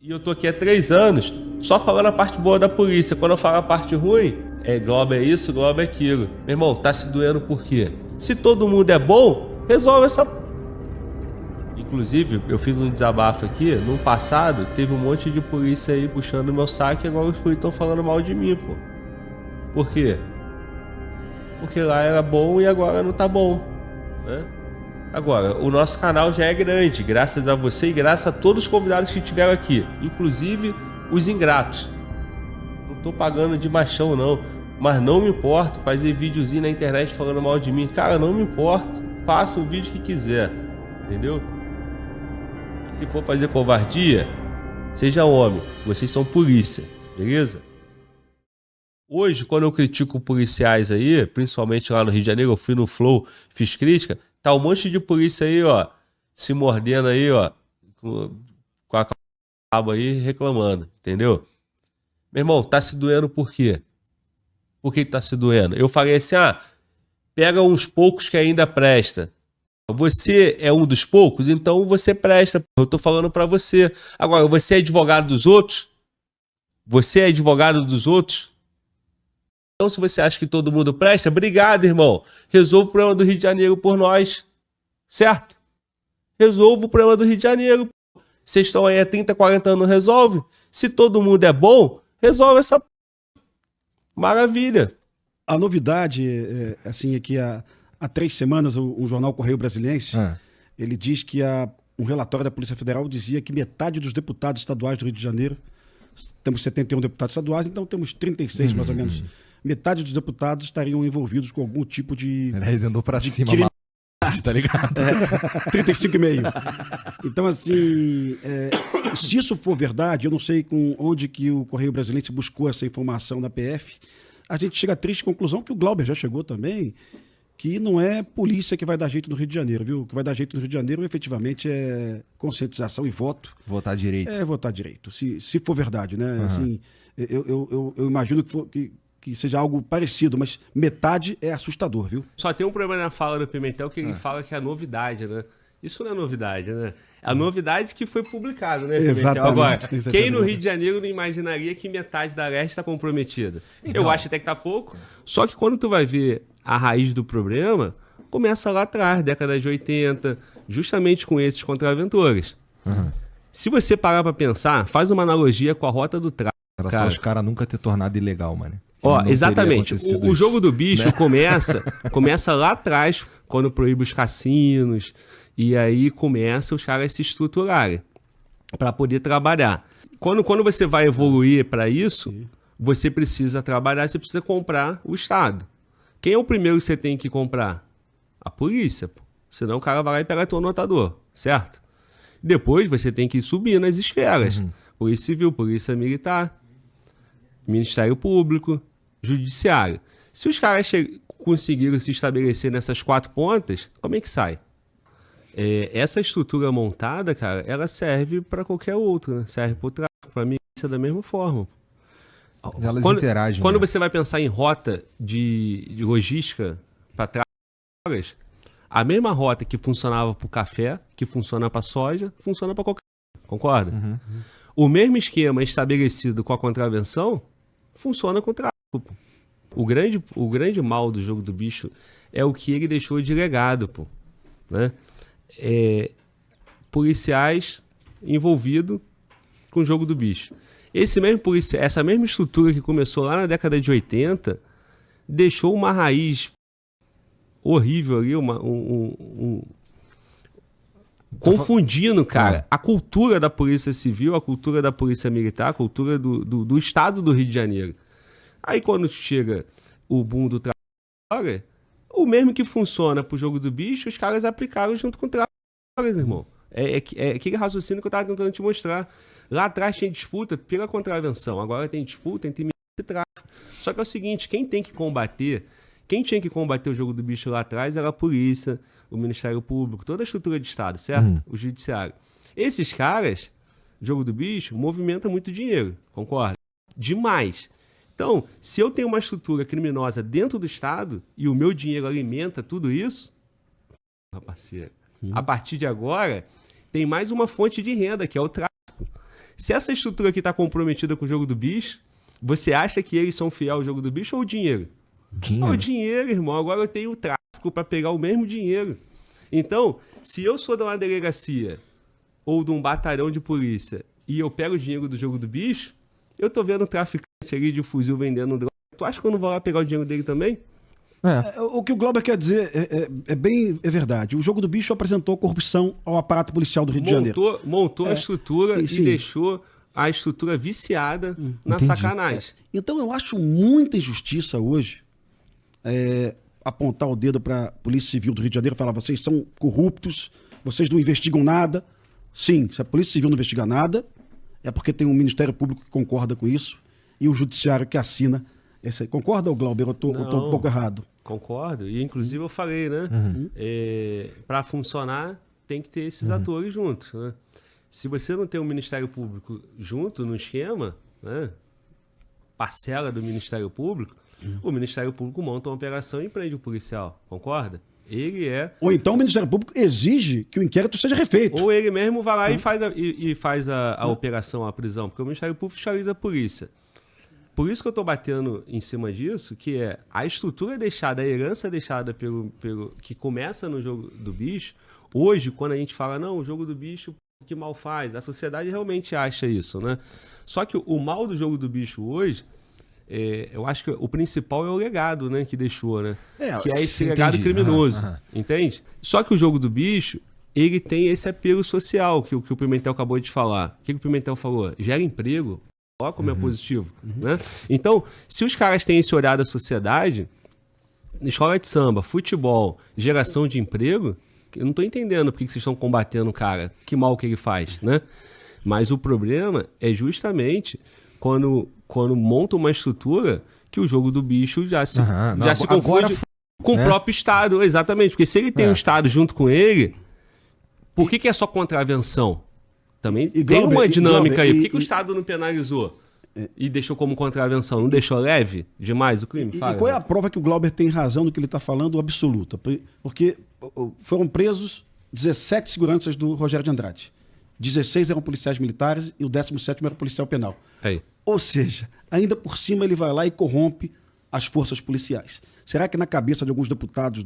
E eu tô aqui há 3 anos só falando a parte boa da polícia. Quando eu falo a parte ruim, Globo é isso, Globo é aquilo. Meu irmão, tá se doendo por quê? Se todo mundo é bom, resolve essa... Inclusive, eu fiz um desabafo aqui. No passado, teve um monte de polícia aí puxando meu saco e agora os polícias estão falando mal de mim, pô. Por quê? Porque lá era bom e agora não tá bom, né? Agora, o nosso canal já é grande, graças a você e graças a todos os convidados que tiveram aqui, inclusive os ingratos. Não tô pagando de machão não, mas não me importo fazer videozinho na internet falando mal de mim. Cara, não me importo, faça o vídeo que quiser, entendeu? E se for fazer covardia, seja homem, vocês são polícia, beleza? Hoje, quando eu critico policiais aí, principalmente lá no Rio de Janeiro, eu fui no Flow, fiz crítica, tá um monte de polícia aí, ó, se mordendo aí, ó, com a cabo aí, reclamando, entendeu? Meu irmão, tá se doendo por quê? Por que tá se doendo? Eu falei assim, pega uns poucos que ainda presta. Você é um dos poucos, então você presta. Eu tô falando pra você. Agora, você é advogado dos outros? Você é advogado dos outros? Então, se você acha que todo mundo presta, obrigado, irmão. Resolva o problema do Rio de Janeiro por nós. Certo? Resolva o problema do Rio de Janeiro. Vocês estão aí há 30, 40 anos, resolve. Se todo mundo é bom, resolve essa... Maravilha. A novidade, assim, é que há 3 semanas o jornal Correio Brasiliense, ele diz que um relatório da Polícia Federal dizia que metade dos deputados estaduais do Rio de Janeiro, temos 71 deputados estaduais, então temos 36 mais ou menos. Metade dos deputados estariam envolvidos com algum tipo de... Ele andou pra cima, tá ligado? 35,5. Então, assim, se isso for verdade, eu não sei onde que o Correio Brasiliense buscou essa informação da PF, a gente chega à triste conclusão, que o Glauber já chegou também, que não é polícia que vai dar jeito no Rio de Janeiro, viu? O que vai dar jeito no Rio de Janeiro, efetivamente, é conscientização e voto. Votar direito. Votar direito, se for verdade, né? Assim, eu imagino que seja algo parecido, mas metade é assustador, viu? Só tem um problema na fala do Pimentel, que ele fala que é a novidade, né? Isso não é novidade, né? É a novidade que foi publicado, né, Pimentel? Exatamente. Agora, quem no Rio de Janeiro não imaginaria que metade da Leste está comprometida? Então, eu acho até que tá pouco. Só que quando tu vai ver a raiz do problema, começa lá atrás, década de 80, justamente com esses contraventores. Se você parar pra pensar, faz uma analogia com a rota do tráfico. Era só os caras nunca ter tornado ilegal, mano. Exatamente. O jogo do bicho, né? começa lá atrás, quando proíbe os cassinos, e aí começa os caras se estruturarem para poder trabalhar. Quando você vai evoluir para isso, você precisa trabalhar, você precisa comprar o Estado. Quem é o primeiro que você tem que comprar? A polícia, pô. Senão o cara vai lá e pega teu anotador, certo? Depois você tem que subir nas esferas. Polícia Civil, Polícia Militar, Ministério Público, Judiciário. Se os caras conseguiram se estabelecer nessas 4 pontas, como é que sai? Essa estrutura montada, cara, ela serve para qualquer outro, né? Serve para o tráfico, para a milícia da mesma forma. Elas interagem. Quando você vai pensar em rota de logística para tráfico, a mesma rota que funcionava para o café, que funciona para a soja, funciona para qualquer... Concorda? O mesmo esquema estabelecido com a contravenção funciona com o tráfico. O grande mal do jogo do bicho é o que ele deixou de legado, pô, né? Policiais envolvidos com o jogo do bicho. Essa mesma estrutura que começou lá na década de 80 deixou uma raiz horrível ali, confundindo, cara, a cultura da Polícia Civil, a cultura da Polícia Militar, a cultura do Estado do Rio de Janeiro. Aí quando chega o boom do tráfico, o mesmo que funciona pro jogo do bicho, os caras aplicaram junto com o tráfico, irmão. É aquele raciocínio que eu tava tentando te mostrar. Lá atrás tinha disputa pela contravenção, agora tem disputa entre milícia e tráfico. Só que é o seguinte, quem tinha que combater o jogo do bicho lá atrás era a polícia, o Ministério Público, toda a estrutura de Estado, certo? O Judiciário. Esses caras, jogo do bicho, movimenta muito dinheiro, concorda? Demais. Então, se eu tenho uma estrutura criminosa dentro do Estado e o meu dinheiro alimenta tudo isso, parceiro, a partir de agora, tem mais uma fonte de renda, que é o tráfico. Se essa estrutura aqui tá comprometida com o jogo do bicho, você acha que eles são fiéis ao jogo do bicho ou o dinheiro? Dinheiro. O dinheiro, irmão. Agora eu tenho o tráfico para pegar o mesmo dinheiro. Então, se eu sou de uma delegacia ou de um batalhão de polícia e eu pego o dinheiro do jogo do bicho, eu tô vendo o traficante ali de fuzil vendendo droga. Tu acha que eu não vou lá pegar o dinheiro dele também? O que o Glauber quer dizer é verdade. O jogo do bicho apresentou corrupção ao aparato policial do Rio de Janeiro. Montou a estrutura e deixou a estrutura viciada na sacanagem. Então eu acho muita injustiça hoje apontar o dedo para a Polícia Civil do Rio de Janeiro e falar: vocês são corruptos, vocês não investigam nada. Sim, se a Polícia Civil não investiga nada, é porque tem um Ministério Público que concorda com isso e um Judiciário que assina. Concorda, Glauber? Eu tô um pouco errado. Concordo. E inclusive eu falei, né? Para funcionar, tem que ter esses atores juntos, né? Se você não tem um Ministério Público junto no esquema, né? Parcela do Ministério Público, o Ministério Público monta uma operação e prende o policial. Concorda? Ou então o Ministério Público exige que o inquérito seja refeito. Ou ele mesmo vai lá e faz a operação, a prisão, porque o Ministério Público fiscaliza a polícia. Por isso que eu estou batendo em cima disso, que é a estrutura deixada, a herança deixada que começa no jogo do bicho. Hoje, quando a gente fala, não, o jogo do bicho, que mal faz, a sociedade realmente acha isso, né? Só que o mal do jogo do bicho hoje, eu acho que o principal é o legado, né, que deixou, né? Que é esse legado criminoso, entende? Só que o jogo do bicho, ele tem esse apelo social, que o Pimentel acabou de falar. O que o Pimentel falou? Gera emprego. Olha como é positivo, né? Então, se os caras têm esse olhar da sociedade, escola de samba, futebol, geração de emprego, eu não estou entendendo por que vocês estão combatendo o cara, que mal que ele faz, né? Mas o problema é justamente quando monta uma estrutura que o jogo do bicho já se confunde com o próprio Estado, exatamente, porque se ele tem um Estado junto com ele, por que é só contravenção? Também tem uma dinâmica aí. Por que o Estado não penalizou e deixou como contravenção? Não deixou leve demais o crime? E qual é a prova que o Glauber tem razão no que ele está falando absoluta? Porque foram presos 17 seguranças do Rogério de Andrade. 16 eram policiais militares e o 17º era policial penal. Ou seja, ainda por cima ele vai lá e corrompe as forças policiais. Será que na cabeça de alguns deputados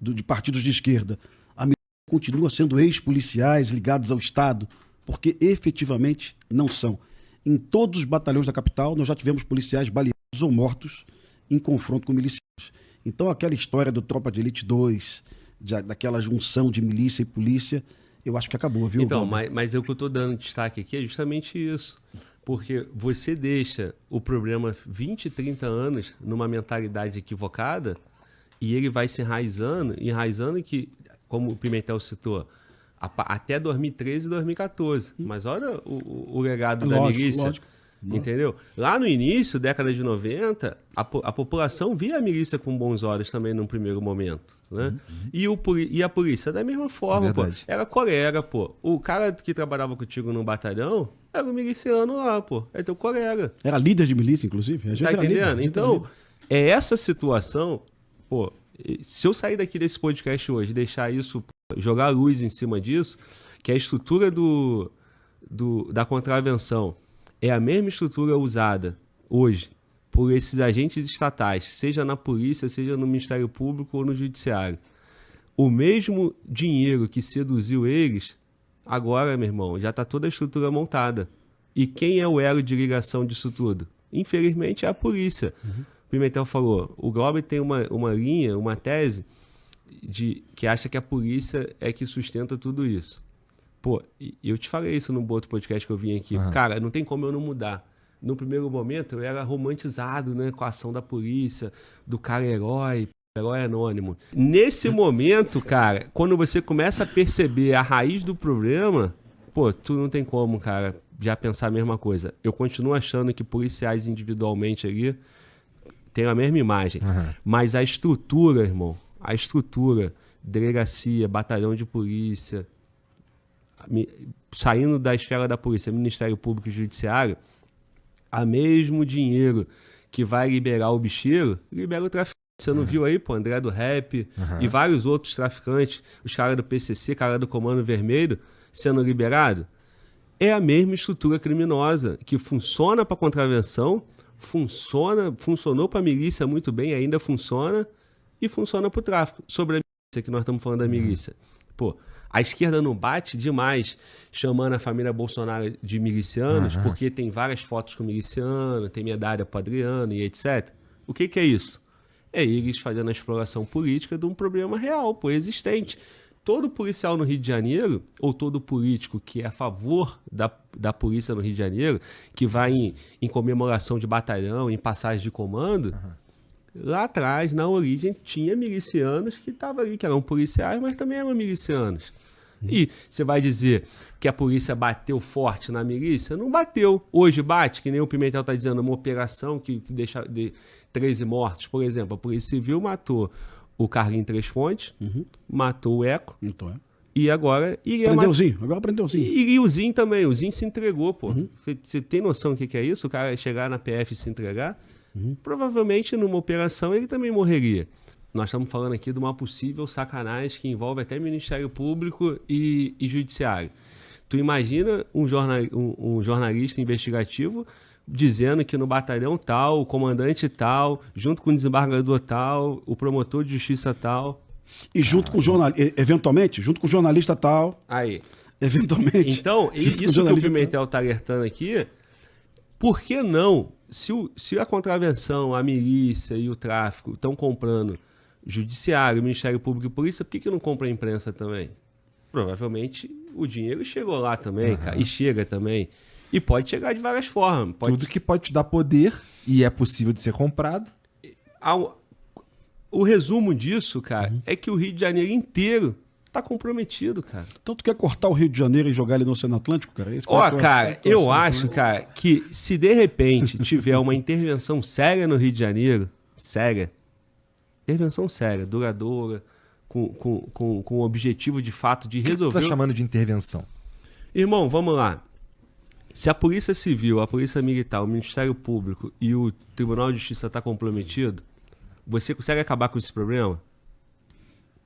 de partidos de esquerda a milícia continua sendo ex-policiais ligados ao Estado? Porque efetivamente não são. Em todos os batalhões da capital, nós já tivemos policiais baleados ou mortos em confronto com milicianos. Então, aquela história do Tropa de Elite 2, daquela junção de milícia e polícia, eu acho que acabou, viu? Então, mas o que eu estou dando destaque aqui é justamente isso. Porque você deixa o problema 20, 30 anos numa mentalidade equivocada e ele vai se enraizando que, como o Pimentel citou, até 2013 e 2014. Mas olha o legado da milícia. Lógico. Entendeu? Lá no início, década de 90, a população via a milícia com bons olhos também num primeiro momento. Né? E a polícia, da mesma forma, pô. Era colega, pô. O cara que trabalhava contigo no batalhão era um miliciano lá, pô. É teu colega. Era líder de milícia, inclusive. Tá entendendo? Então, é essa situação, pô. Se eu sair daqui desse podcast hoje e deixar isso, jogar luz em cima disso, que a estrutura da contravenção é a mesma estrutura usada hoje por esses agentes estatais, seja na polícia, seja no Ministério Público ou no Judiciário. O mesmo dinheiro que seduziu eles, agora, meu irmão, já está toda a estrutura montada. E quem é o elo de ligação disso tudo? Infelizmente é a polícia. Pimentel falou, o Glauber tem uma linha, uma tese que acha que a polícia é que sustenta tudo isso. Pô, eu te falei isso no outro podcast que eu vim aqui. Cara, não tem como eu não mudar. No primeiro momento eu era romantizado, né, com a ação da polícia, do cara herói anônimo. Nesse momento, cara, quando você começa a perceber a raiz do problema, pô, tu não tem como, cara, já pensar a mesma coisa. Eu continuo achando que policiais individualmente ali tem a mesma imagem. Mas a estrutura, irmão, delegacia, batalhão de polícia, saindo da esfera da polícia, Ministério Público e Judiciário, a mesmo dinheiro que vai liberar o bicheiro, libera o traficante. Você não viu aí, pô, André do Rap e vários outros traficantes, os caras do PCC, cara do Comando Vermelho, sendo liberado? é a mesma estrutura criminosa que funciona para contravenção, funcionou para a milícia muito bem, ainda funciona, e funciona para o tráfico. Sobre a milícia, que nós estamos falando da milícia. Pô, a esquerda não bate demais chamando a família Bolsonaro de milicianos, porque tem várias fotos com miliciano, tem medalha para Adriano e etc. O que é isso? É eles fazendo a exploração política de um problema real, pô, existente. Todo policial no Rio de Janeiro, ou todo político que é a favor da polícia no Rio de Janeiro, que vai em comemoração de batalhão, em passagem de comando, lá atrás, na origem, tinha milicianos que estavam ali, que eram policiais, mas também eram milicianos. E você vai dizer que a polícia bateu forte na milícia? Não bateu. Hoje bate, que nem o Pimentel está dizendo, uma operação que deixa 13 mortos. Por exemplo, a Polícia Civil matou o Carlinhos Três Pontes, matou o Eco. Então E agora... Prendeu o Zinho. Agora prendeu o Zinho. E o Zinho também. O Zinho se entregou, pô. Você tem noção do que é isso? O cara chegar na PF e se entregar? Provavelmente, numa operação, ele também morreria. Nós estamos falando aqui de uma possível sacanagem que envolve até Ministério Público e Judiciário. Tu imagina um jornalista investigativo dizendo que no batalhão tal, o comandante tal, junto com o desembargador tal, o promotor de justiça tal... E junto com o jornalista, eventualmente, junto com o jornalista tal... Aí. Eventualmente. Então, isso que o Pimentel está alertando aqui, por que não? Se a contravenção, a milícia e o tráfico estão comprando Judiciário, Ministério Público e Polícia, por que não compra a imprensa também? Provavelmente o dinheiro chegou lá também, cara, e chega também. E pode chegar de várias formas. Tudo que pode te dar poder e é possível de ser comprado. O resumo disso, cara, é que o Rio de Janeiro inteiro tá comprometido, cara. Então tu quer cortar o Rio de Janeiro e jogar ele no Oceano Atlântico, cara? Cara, eu acho, cara, que se de repente tiver uma intervenção séria no Rio de Janeiro, intervenção séria, duradoura, com o objetivo de fato de resolver... O que você tá chamando de intervenção? Irmão, vamos lá. Se a Polícia Civil, a Polícia Militar, o Ministério Público e o Tribunal de Justiça tá comprometido, você consegue acabar com esse problema?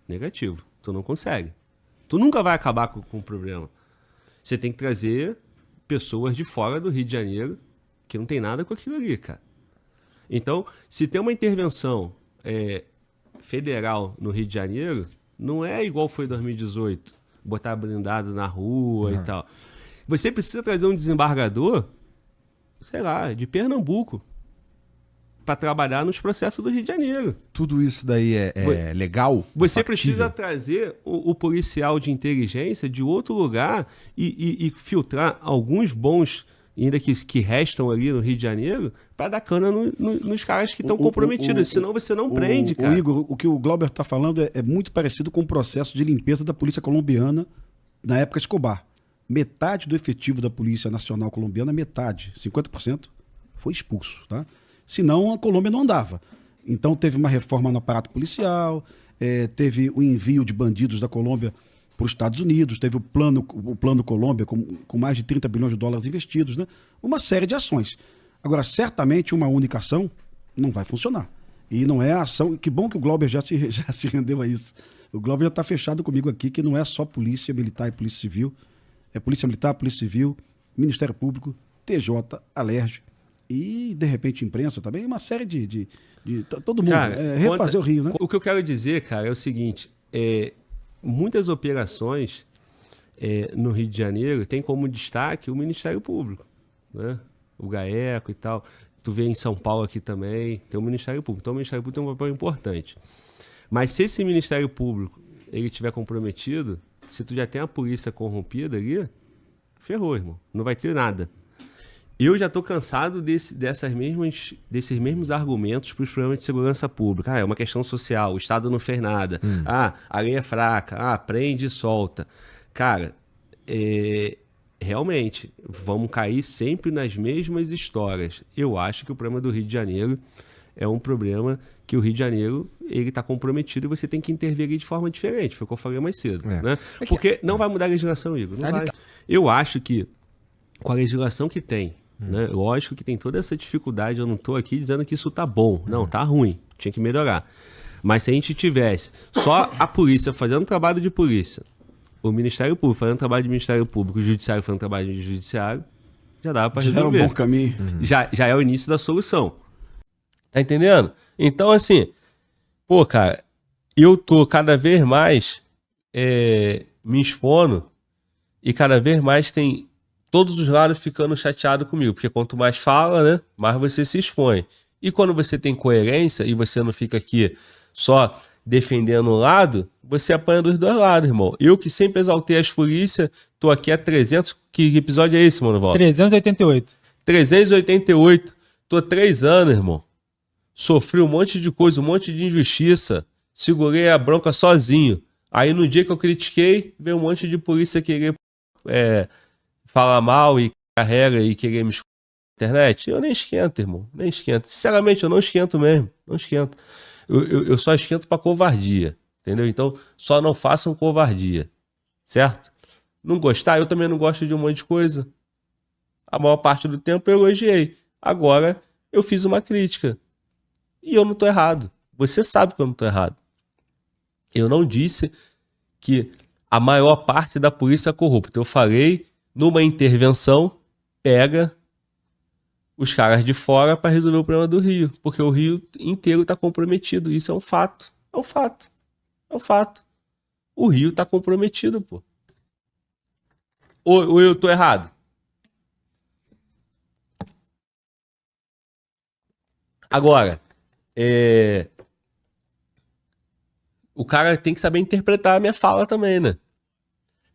Negativo. Tu não consegue. Tu nunca vai acabar com o problema. Você tem que trazer pessoas de fora do Rio de Janeiro que não tem nada com aquilo ali, cara. Então, se tem uma intervenção federal no Rio de Janeiro, não é igual foi em 2018, botar blindado na rua e tal. Você precisa trazer um desembargador, sei lá, de Pernambuco, para trabalhar nos processos do Rio de Janeiro. Tudo isso daí é legal? Você precisa trazer o policial de inteligência de outro lugar e filtrar alguns bons, ainda que restam ali no Rio de Janeiro, para dar cana nos caras que estão comprometidos. Senão você não prende, cara. Igor, o que o Glauber está falando é muito parecido com o processo de limpeza da polícia colombiana na época Escobar. Metade do efetivo da Polícia Nacional Colombiana, 50%, foi expulso, tá? Senão a Colômbia não andava. Então teve uma reforma no aparato policial, teve o envio de bandidos da Colômbia para os Estados Unidos, teve o plano Colômbia com mais de 30 bilhões de dólares investidos, né? Uma série de ações. Agora, certamente uma única ação não vai funcionar. E não é a ação... Que bom que o Glauber já se rendeu a isso. O Glauber já está fechado comigo aqui, que não é só Polícia Militar e Polícia Civil. É Polícia Militar, Polícia Civil, Ministério Público, TJ, Alerj e, de repente, imprensa também. Uma série de todo mundo. Cara, refazer o Rio, né? O que eu quero dizer, cara, é o seguinte. Muitas operações no Rio de Janeiro tem como destaque o Ministério Público, né? O GAECO e tal. Tu vê em São Paulo aqui também, tem o Ministério Público. Então o Ministério Público tem um papel importante. Mas se esse Ministério Público ele estiver comprometido, se tu já tem a polícia corrompida ali, ferrou, irmão. Não vai ter nada. Eu já estou cansado desses mesmos argumentos para os problemas de segurança pública. É uma questão social, o Estado não fez nada. A lei é fraca, prende e solta. Cara, realmente, vamos cair sempre nas mesmas histórias. Eu acho que o problema do Rio de Janeiro é um problema que o Rio de Janeiro ele está comprometido e você tem que intervir de forma diferente. Foi o que eu falei mais cedo. Né? Porque não vai mudar a legislação, Igor. Não vai. Eu acho que com a legislação que tem, né? Lógico que tem toda essa dificuldade, eu não estou aqui dizendo que isso tá bom. Não, tá ruim. Tinha que melhorar. Mas se a gente tivesse só a polícia fazendo trabalho de polícia, o Ministério Público fazendo trabalho de Ministério Público, o Judiciário fazendo trabalho de Judiciário, já dá pra resolver. Já é um bom caminho. Já é o início da solução. Tá entendendo? Então, assim, pô, cara, eu tô cada vez mais me expondo e cada vez mais tem todos os lados ficando chateados comigo, porque quanto mais fala, né, mais você se expõe. E quando você tem coerência e você não fica aqui só defendendo um lado, você apanha dos dois lados, irmão. Eu que sempre exaltei as polícias, tô aqui há 300... Que episódio é esse, mano, Valdo? 388. 388. Tô 3 anos, irmão. Sofri um monte de coisa, um monte de injustiça. Segurei a bronca sozinho. Aí no dia que eu critiquei, veio um monte de polícia querer falar mal e carrega e querer me escutar na internet. Eu nem esquento, irmão. Nem esquento. Sinceramente, eu não esquento mesmo. Não esquento. Eu só esquento pra covardia. Entendeu? Então, só não façam covardia. Certo? Não gostar, eu também não gosto de um monte de coisa. A maior parte do tempo eu elogiei. Agora, eu fiz uma crítica. E eu não tô errado. Você sabe que eu não tô errado. Eu não disse que a maior parte da polícia é corrupta. Eu falei, numa intervenção, pega os caras de fora para resolver o problema do Rio. Porque o Rio inteiro tá comprometido. Isso é um fato. É um fato. É um fato. O Rio tá comprometido, pô. Ou eu tô errado? Agora, o cara tem que saber interpretar a minha fala também, né?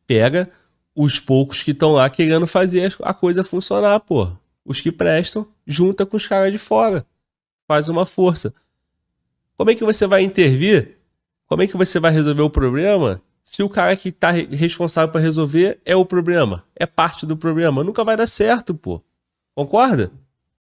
Pega os poucos que estão lá querendo fazer a coisa funcionar, pô. Os que prestam, junta com os caras de fora. Faz uma força. Como é que você vai intervir? Como é que você vai resolver o problema se o cara que tá responsável para resolver é o problema? É parte do problema. Nunca vai dar certo, pô. Concorda?